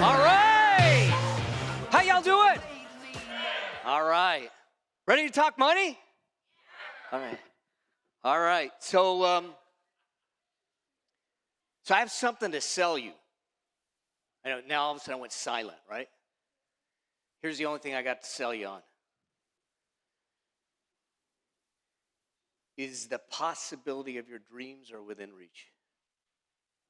All right. How y'all doing? All right. Ready to talk money? All right. All right. So I have something to sell you. I know now all of a sudden I went silent, right? Here's the only thing I got to sell you on. Is the possibility of your dreams are within reach.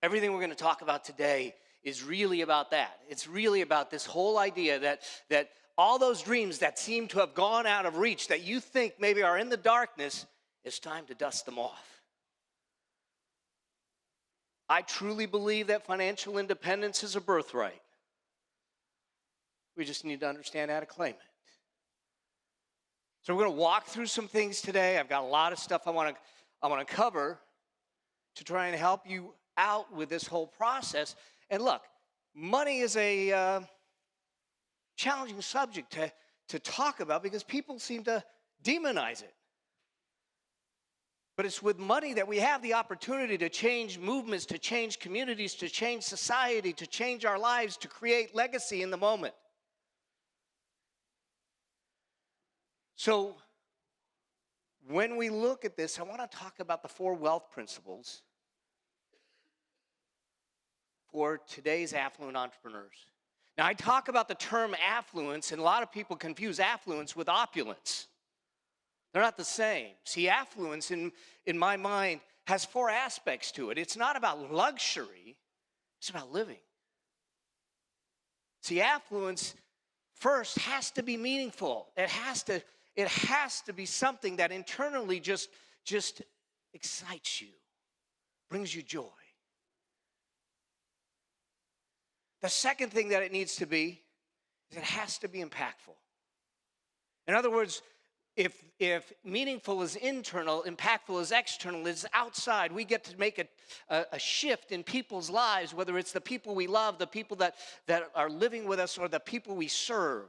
Everything we're going to talk about today is really about that. It's really about this whole idea that all those dreams that seem to have gone out of reach, that you think maybe are in the darkness, it's time to dust them off. I truly believe that financial independence is a birthright. We just need to understand how to claim it. So we're going to walk through some things today. I've got a lot of stuff I want to cover to try and help you out with this whole process. And look, money is a challenging subject to talk about because people seem to demonize it. But it's with money that we have the opportunity to change movements, to change communities, to change society, to change our lives, to create legacy in the moment. So when we look at this, I want to talk about the 4 wealth principles for today's affluent entrepreneurs. Now, I talk about the term affluence, and a lot of people confuse affluence with opulence. They're not the same. See, affluence, in my mind, has 4 aspects to it. It's not about luxury. It's about living. See, affluence first has to be meaningful. It has to be something that internally just excites you, brings you joy. The second thing that it needs to be is it has to be impactful. In other words, if meaningful is internal, impactful is external, is outside, we get to make a shift in people's lives, whether it's the people we love, the people that are living with us, or the people we serve.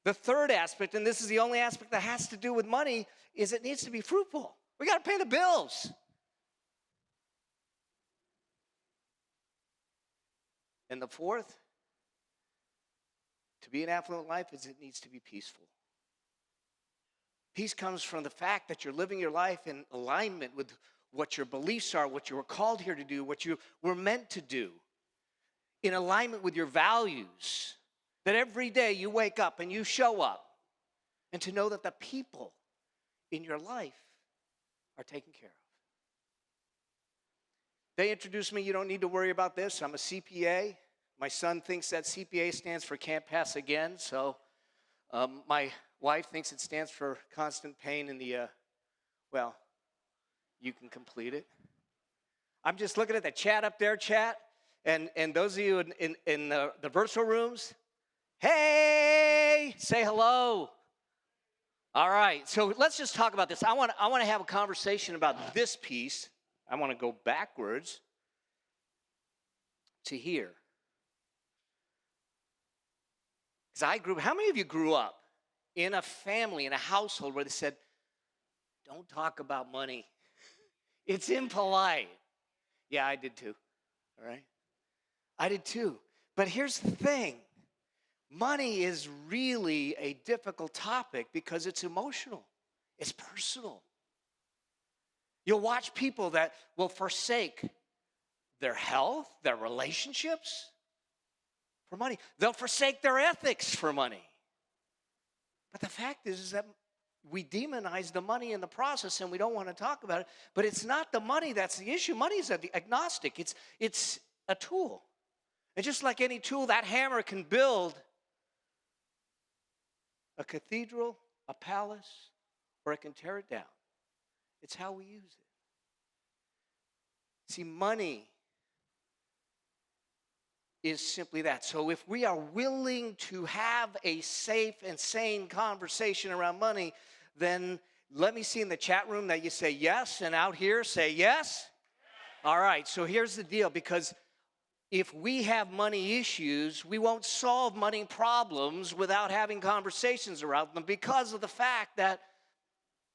The third aspect, and this is the only aspect that has to do with money, is it needs to be fruitful. We got to pay the bills. And the fourth, to be an affluent life, is it needs to be peaceful. Peace comes from the fact that you're living your life in alignment with what your beliefs are, what you were called here to do, what you were meant to do, in alignment with your values. That every day you wake up and you show up, and to know that the people in your life are taken care of. They introduced me, you don't need to worry about this. I'm a CPA. My son thinks that CPA stands for can't pass again. So my wife thinks it stands for constant pain in the, well, you can complete it. I'm just looking at the chat up there, chat. And those of you in the virtual rooms, hey, say hello. All right, so let's just talk about this. I want to have a conversation about this piece. I want to go backwards to here. Because how many of you grew up in a family, in a household where they said, don't talk about money. It's impolite. Yeah, I did too, all right? I did too. But here's the thing. Money is really a difficult topic because it's emotional. It's personal. You'll watch people that will forsake their health, their relationships for money. They'll forsake their ethics for money. But the fact is that we demonize the money in the process and we don't want to talk about it. But it's not the money that's the issue. Money is agnostic. It's a tool. And just like any tool, that hammer can build a cathedral, a palace, or it can tear it down. It's how we use it. See, money is simply that. So if we are willing to have a safe and sane conversation around money, then let me see in the chat room that you say yes, and out here say yes. All right, so here's the deal, because if we have money issues, we won't solve money problems without having conversations around them, because of the fact that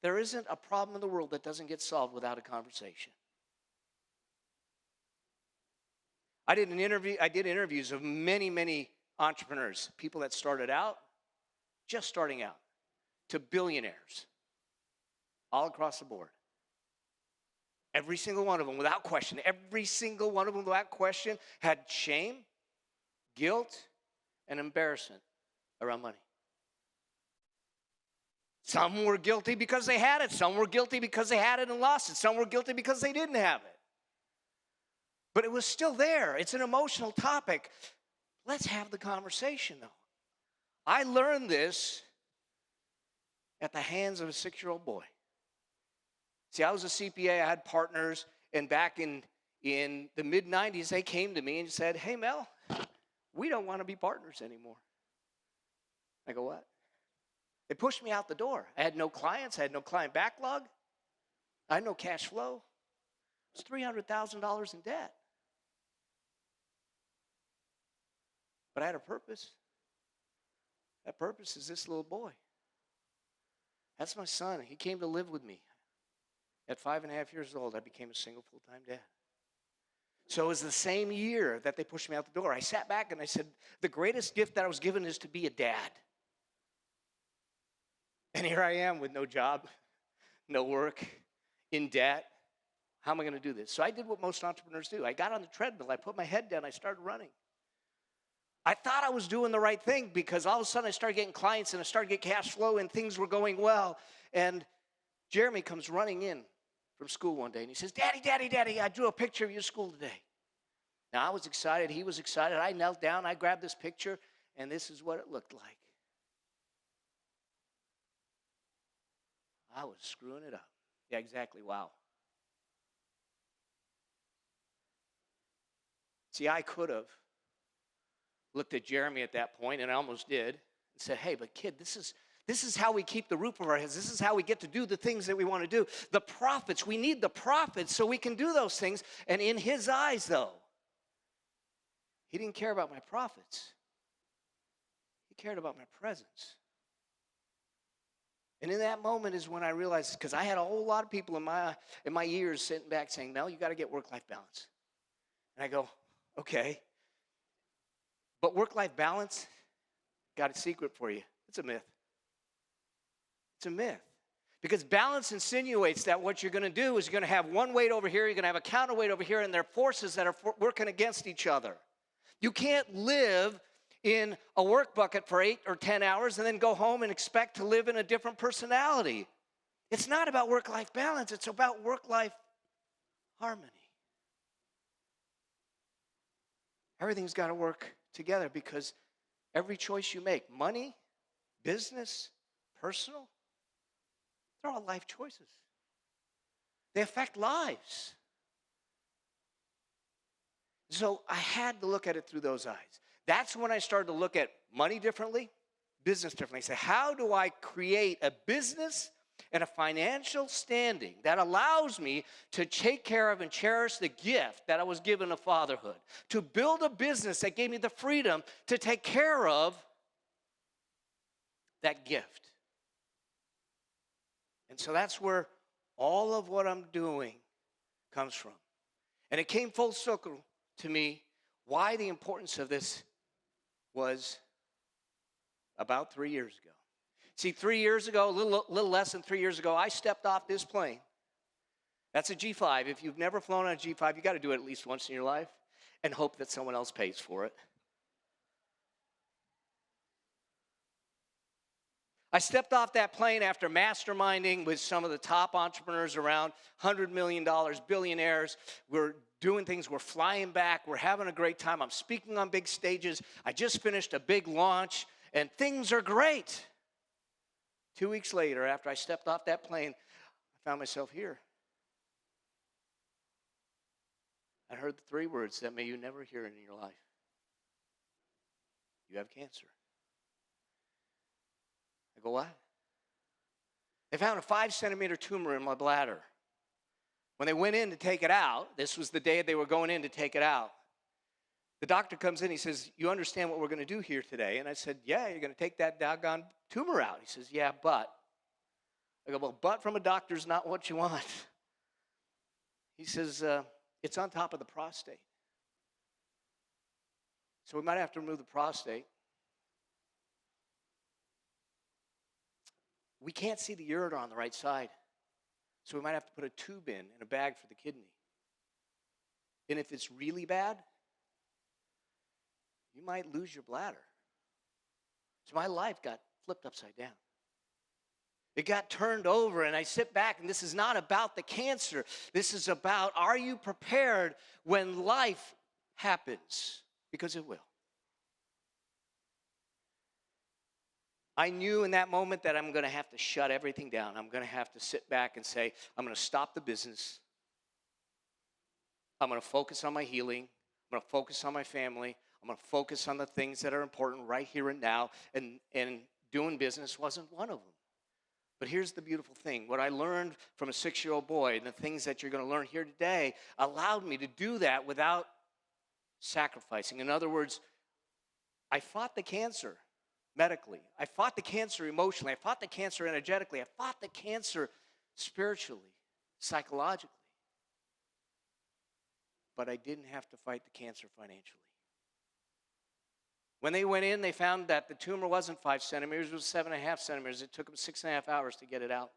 there isn't a problem in the world that doesn't get solved without a conversation. I did interviews of many, many entrepreneurs, people that started out, just starting out, to billionaires, all across the board. Every single one of them, without question, every single one of them, without question, had shame, guilt, and embarrassment around money. Some were guilty because they had it. Some were guilty because they had it and lost it. Some were guilty because they didn't have it. But it was still there. It's an emotional topic. Let's have the conversation, though. I learned this at the hands of a 6-year-old boy. See, I was a CPA. I had partners. And back in the mid-'90s, they came to me and said, hey, Mel, we don't want to be partners anymore. I go, what? They pushed me out the door. I had no clients. I had no client backlog. I had no cash flow. It was $300,000 in debt. But I had a purpose. That purpose is this little boy. That's my son. He came to live with me. At 5.5 years old, I became a single full-time dad. So it was the same year that they pushed me out the door. I sat back and I said, the greatest gift that I was given is to be a dad. And here I am with no job, no work, in debt. How am I going to do this? So I did what most entrepreneurs do. I got on the treadmill. I put my head down. I started running. I thought I was doing the right thing because all of a sudden I started getting clients and I started getting cash flow and things were going well. And Jeremy comes running in from school one day and he says, Daddy, Daddy, Daddy, I drew a picture of your school today. Now I was excited. He was excited. I knelt down. I grabbed this picture and this is what it looked like. I was screwing it up. Yeah, exactly. Wow. See, I could have looked at Jeremy at that point, and I almost did, and said, hey, but kid, this is how we keep the roof over our heads. This is how we get to do the things that we want to do. The profits, we need the profits so we can do those things. And in his eyes, though, he didn't care about my profits. He cared about my presence. And in that moment is when I realized, because I had a whole lot of people in my ears sitting back saying, Mel, you got to get work-life balance. And I go, okay. But work-life balance, got a secret for you. It's a myth. It's a myth. Because balance insinuates that what you're going to do is you're going to have one weight over here, you're going to have a counterweight over here, and they're forces that are working against each other. You can't live in a work bucket for 8 or 10 hours and then go home and expect to live in a different personality. It's not about work-life balance. It's about work-life harmony. Everything's got to work together because every choice you make, money, business, personal, they're all life choices. They affect lives. So I had to look at it through those eyes. That's when I started to look at money differently, business differently. I say, how do I create a business and a financial standing that allows me to take care of and cherish the gift that I was given of fatherhood, to build a business that gave me the freedom to take care of that gift. And so that's where all of what I'm doing comes from. And it came full circle to me why the importance of this was about 3 years ago. See, 3 years ago, a little less than 3 years ago, I stepped off this plane. That's a G5. If you've never flown on a G5, you got to do it at least once in your life and hope that someone else pays for it. I stepped off that plane after masterminding with some of the top entrepreneurs around, $100 million, billionaires. We're doing things. We're flying back. We're having a great time. I'm speaking on big stages. I just finished a big launch, and things are great. 2 weeks later, after I stepped off that plane, I found myself here. I heard the 3 words that may you never hear in your life. You have cancer. I go, what? They found a 5-centimeter tumor in my bladder. When they went in to take it out, this was the day they were going in to take it out. The doctor comes in, he says, you understand what we're going to do here today? And I said, yeah, you're going to take that doggone tumor out. He says, yeah, but. I go, well, but from a doctor is not what you want. He says, it's on top of the prostate. So we might have to remove the prostate. We can't see the ureter on the right side. So we might have to put a tube in a bag for the kidney. And if it's really bad, you might lose your bladder. So my life got flipped upside down. It got turned over, and I sit back, and this is not about the cancer. This is about, are you prepared when life happens? Because it will. I knew in that moment that I'm going to have to shut everything down. I'm going to have to sit back and say, I'm going to stop the business. I'm going to focus on my healing. I'm going to focus on my family. I'm going to focus on the things that are important right here and now. And doing business wasn't one of them. But here's the beautiful thing. What I learned from a 6-year-old boy and the things that you're going to learn here today allowed me to do that without sacrificing. In other words, I fought the cancer medically. I fought the cancer emotionally. I fought the cancer energetically. I fought the cancer spiritually, psychologically. But I didn't have to fight the cancer financially. When they went in, they found that the tumor wasn't 5 centimeters, it was 7.5 centimeters. It took them 6.5 hours to get it out.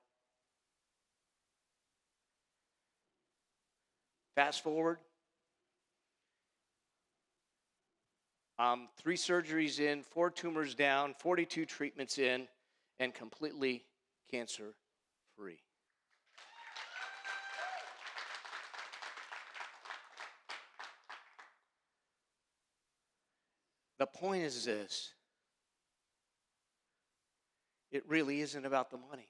Fast forward. 3 surgeries in, 4 tumors down, 42 treatments in, and completely cancer-free. The point is this. It really isn't about the money.